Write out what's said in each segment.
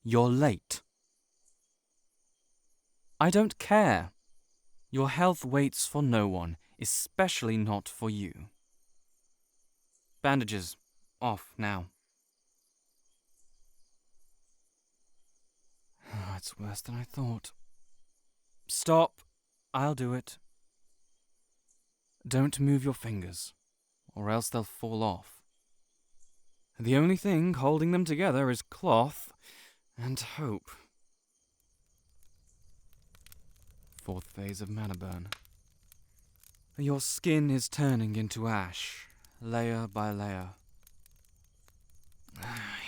You're late. I don't care. Your health waits for no one, especially not for you. Bandages. Off now. It's worse than I thought. Stop. I'll do it. Don't move your fingers, or else they'll fall off. The only thing holding them together is cloth and hope. Fourth phase of Manaburn. Your skin is turning into ash, layer by layer.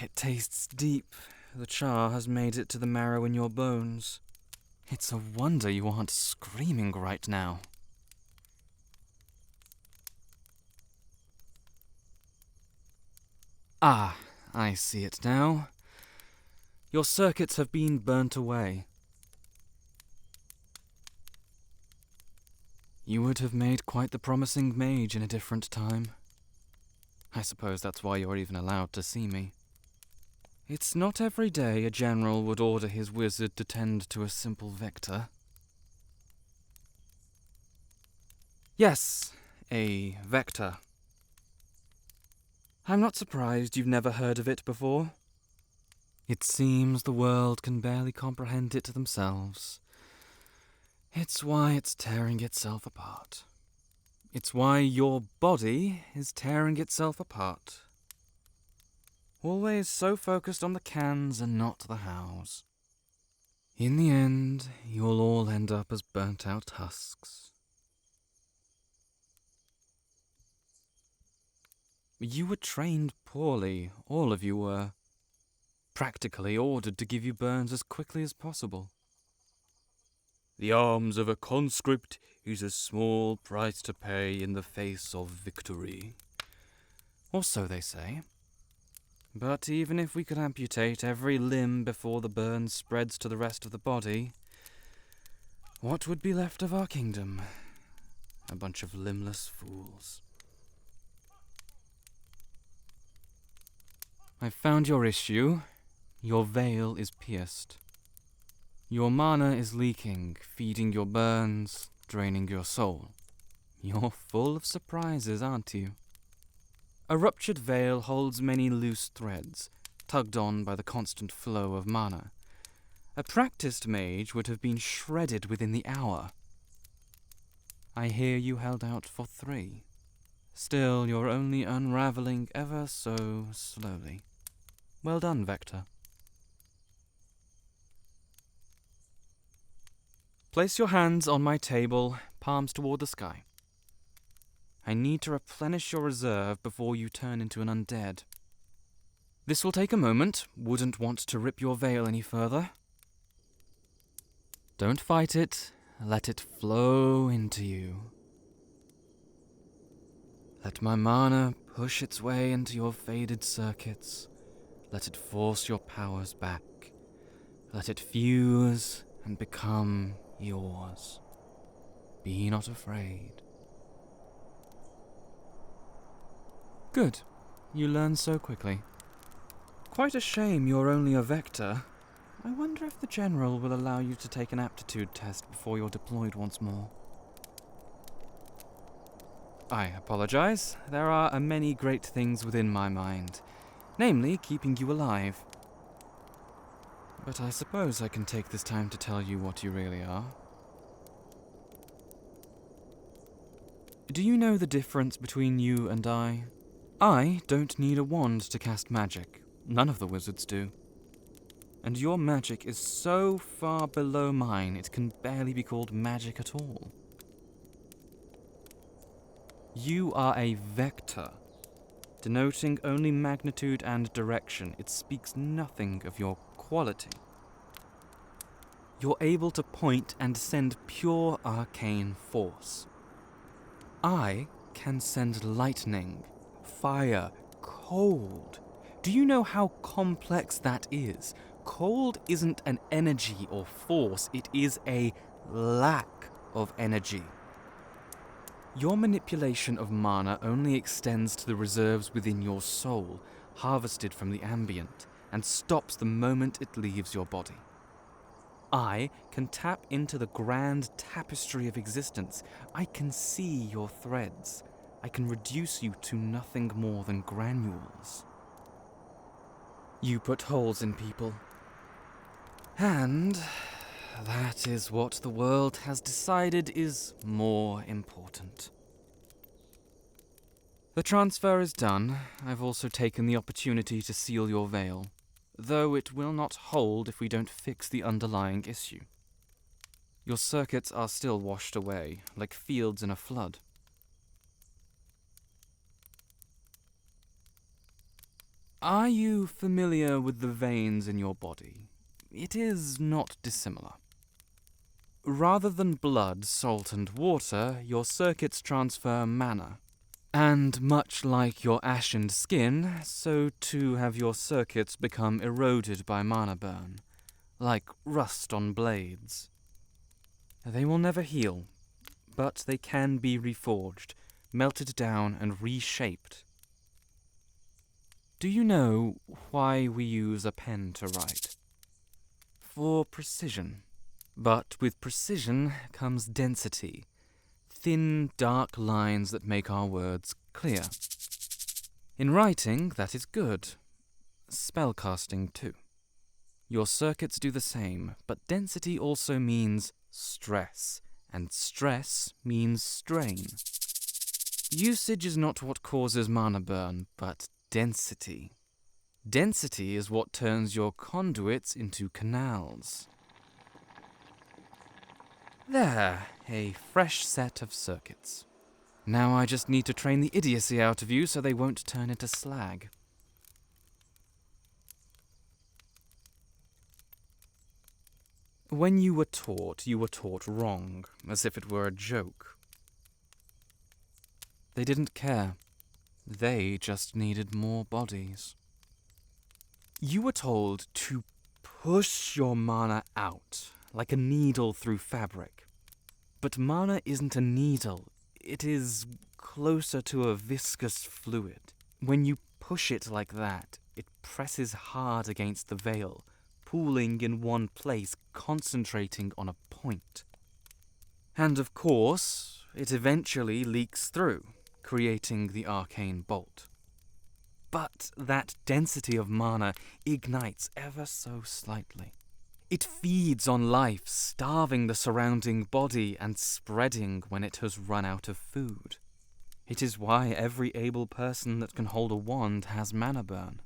It tastes deep. The char has made it to the marrow in your bones. It's a wonder you aren't screaming right now. Ah, I see it now. Your circuits have been burnt away. You would have made quite the promising mage in a different time. I suppose that's why you're even allowed to see me. It's not every day a general would order his wizard to tend to a simple vector. Yes, a vector. I'm not surprised you've never heard of it before. It seems the world can barely comprehend it themselves. It's why it's tearing itself apart. It's why your body is tearing itself apart. Always so focused on the cans and not the hows. In the end, you'll all end up as burnt-out husks. You were trained poorly, all of you were. Practically ordered to give you burns as quickly as possible. The arms of a conscript is a small price to pay in the face of victory. Or so they say. But even if we could amputate every limb before the burn spreads to the rest of the body, what would be left of our kingdom? A bunch of limbless fools. I've found your issue. Your veil is pierced. Your mana is leaking, feeding your burns, draining your soul. You're full of surprises, aren't you? A ruptured veil holds many loose threads, tugged on by the constant flow of mana. A practiced mage would have been shredded within the hour. I hear you held out for 3. Still, you're only unraveling ever so slowly. Well done, Vector. Place your hands on my table, palms toward the sky. I need to replenish your reserve before you turn into an undead. This will take a moment. Wouldn't want to rip your veil any further. Don't fight it. Let it flow into you. Let my mana push its way into your faded circuits. Let it force your powers back. Let it fuse and become yours. Be not afraid. Good. You learn so quickly. Quite a shame you're only a vector. I wonder if the general will allow you to take an aptitude test before you're deployed once more. I apologize. There are many great things within my mind, namely keeping you alive. But I suppose I can take this time to tell you what you really are. Do you know the difference between you and I? I don't need a wand to cast magic. None of the wizards do. And your magic is so far below mine it can barely be called magic at all. You are a vector, denoting only magnitude and direction. It speaks nothing of your quality. You're able to point and send pure arcane force. I can send lightning, fire, cold. Do you know how complex that is? Cold isn't an energy or force, it is a lack of energy. Your manipulation of mana only extends to the reserves within your soul, harvested from the ambient. and stops the moment it leaves your body. I can tap into the grand tapestry of existence. I can see your threads. I can reduce you to nothing more than granules. You put holes in people. And that is what the world has decided is more important. The transfer is done. I've also taken the opportunity to seal your veil, though it will not hold if we don't fix the underlying issue. Your circuits are still washed away, like fields in a flood. Are you familiar with the veins in your body? It is not dissimilar. Rather than blood, salt, and water, your circuits transfer mana. And much like your ashened skin, so too have your circuits become eroded by Manaburn, like rust on blades. They will never heal, but they can be reforged, melted down, and reshaped. Do you know why we use a pen to write? For precision. But with precision comes density. Thin, dark lines that make our words clear. In writing, that is good. Spellcasting, too. Your circuits do the same, but density also means stress, and stress means strain. Usage is not what causes mana burn, but density. Density is what turns your conduits into canals. There, a fresh set of circuits. Now I just need to train the idiocy out of you so they won't turn into slag. When you were taught wrong, as if it were a joke. They didn't care. They just needed more bodies. You were told to push your mana out, like a needle through fabric. But mana isn't a needle. It is closer to a viscous fluid. When you push it like that, it presses hard against the veil, pooling in one place, concentrating on a point. And of course, it eventually leaks through, creating the arcane bolt. But that density of mana ignites ever so slightly. It feeds on life, starving the surrounding body and spreading when it has run out of food. It is why every able person that can hold a wand has Manaburn.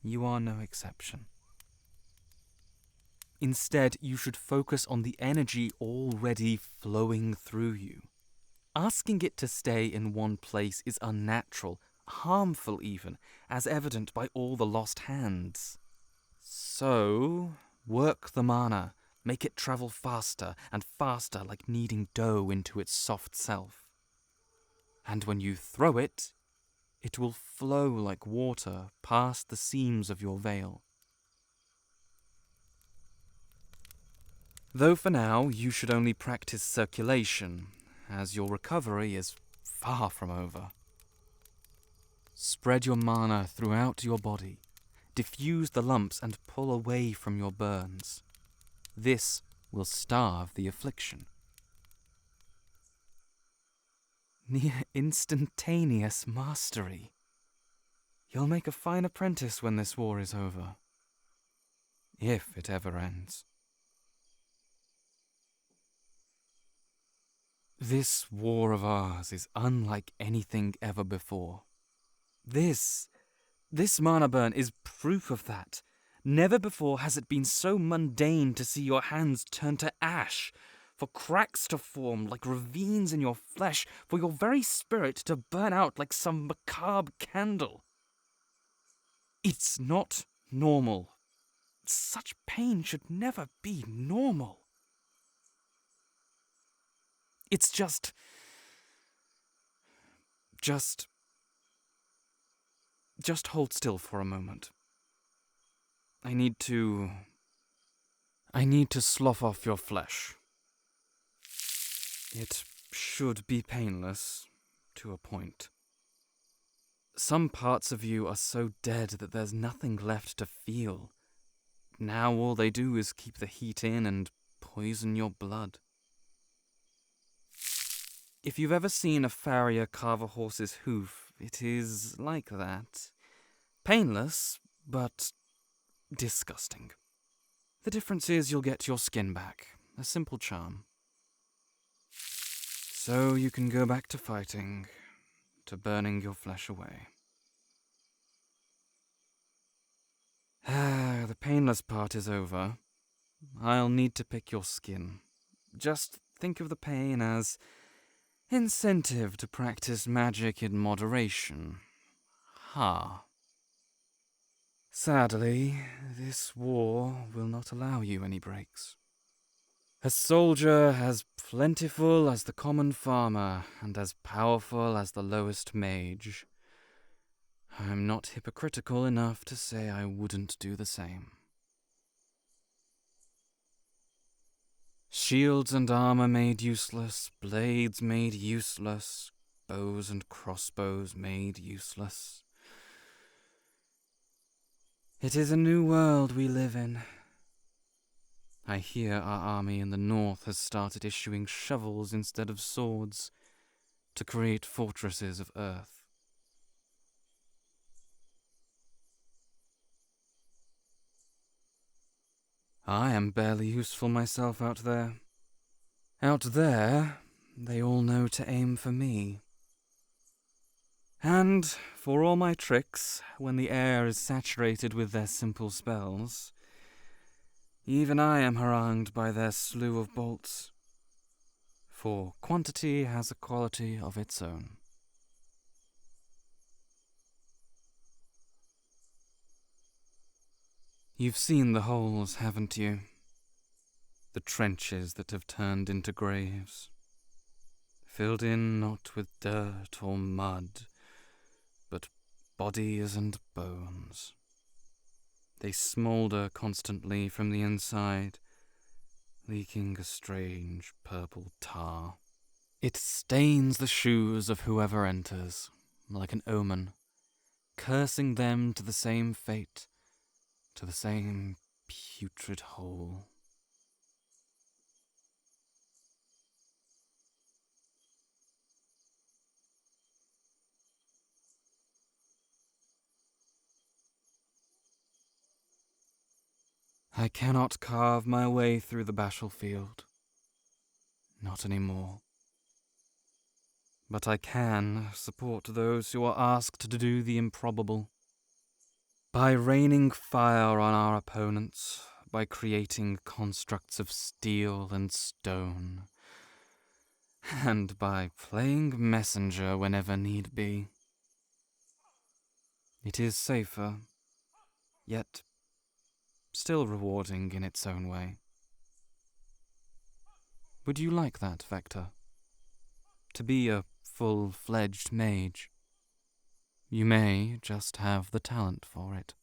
You are no exception. Instead, you should focus on the energy already flowing through you. Asking it to stay in one place is unnatural, harmful even, as evident by all the lost hands. So, work the mana, make it travel faster and faster like kneading dough into its soft self. And when you throw it, it will flow like water past the seams of your veil. Though for now, you should only practice circulation, as your recovery is far from over. Spread your mana throughout your body, diffuse the lumps and pull away from your burns. This will starve the affliction. Near instantaneous mastery. You'll make a fine apprentice when this war is over. If it ever ends. This war of ours is unlike anything ever before. This mana burn is proof of that. Never before has it been so mundane to see your hands turn to ash, for cracks to form like ravines in your flesh, for your very spirit to burn out like some macabre candle. It's not normal. Such pain should never be normal. It's just hold still for a moment. I need to slough off your flesh. It should be painless, to a point. Some parts of you are so dead that there's nothing left to feel. Now all they do is keep the heat in and poison your blood. If you've ever seen a farrier carve a horse's hoof, it is like that. Painless, but disgusting. The difference is you'll get your skin back. A simple charm. So you can go back to fighting, to burning your flesh away. The painless part is over. I'll need to pick your skin. Just think of the pain as incentive to practice magic in moderation. Ha. Sadly, this war will not allow you any breaks. A soldier as plentiful as the common farmer, and as powerful as the lowest mage. I'm not hypocritical enough to say I wouldn't do the same. Shields and armor made useless, blades made useless, bows and crossbows made useless. It is a new world we live in. I hear our army in the north has started issuing shovels instead of swords to create fortresses of earth. I am barely useful myself out there. Out there, they all know to aim for me. And, for all my tricks, when the air is saturated with their simple spells, even I am harangued by their slew of bolts. For quantity has a quality of its own. You've seen the holes, haven't you? The trenches that have turned into graves. Filled in not with dirt or mud, but bodies and bones. They smoulder constantly from the inside, leaking a strange purple tar. It stains the shoes of whoever enters, like an omen, cursing them to the same fate, to the same putrid hole. I cannot carve my way through the battlefield. Not anymore. But I can support those who are asked to do the improbable. By raining fire on our opponents, by creating constructs of steel and stone, and by playing messenger whenever need be. It is safer, yet still rewarding in its own way. Would you like that, Vector? To be a full-fledged mage? You may just have the talent for it.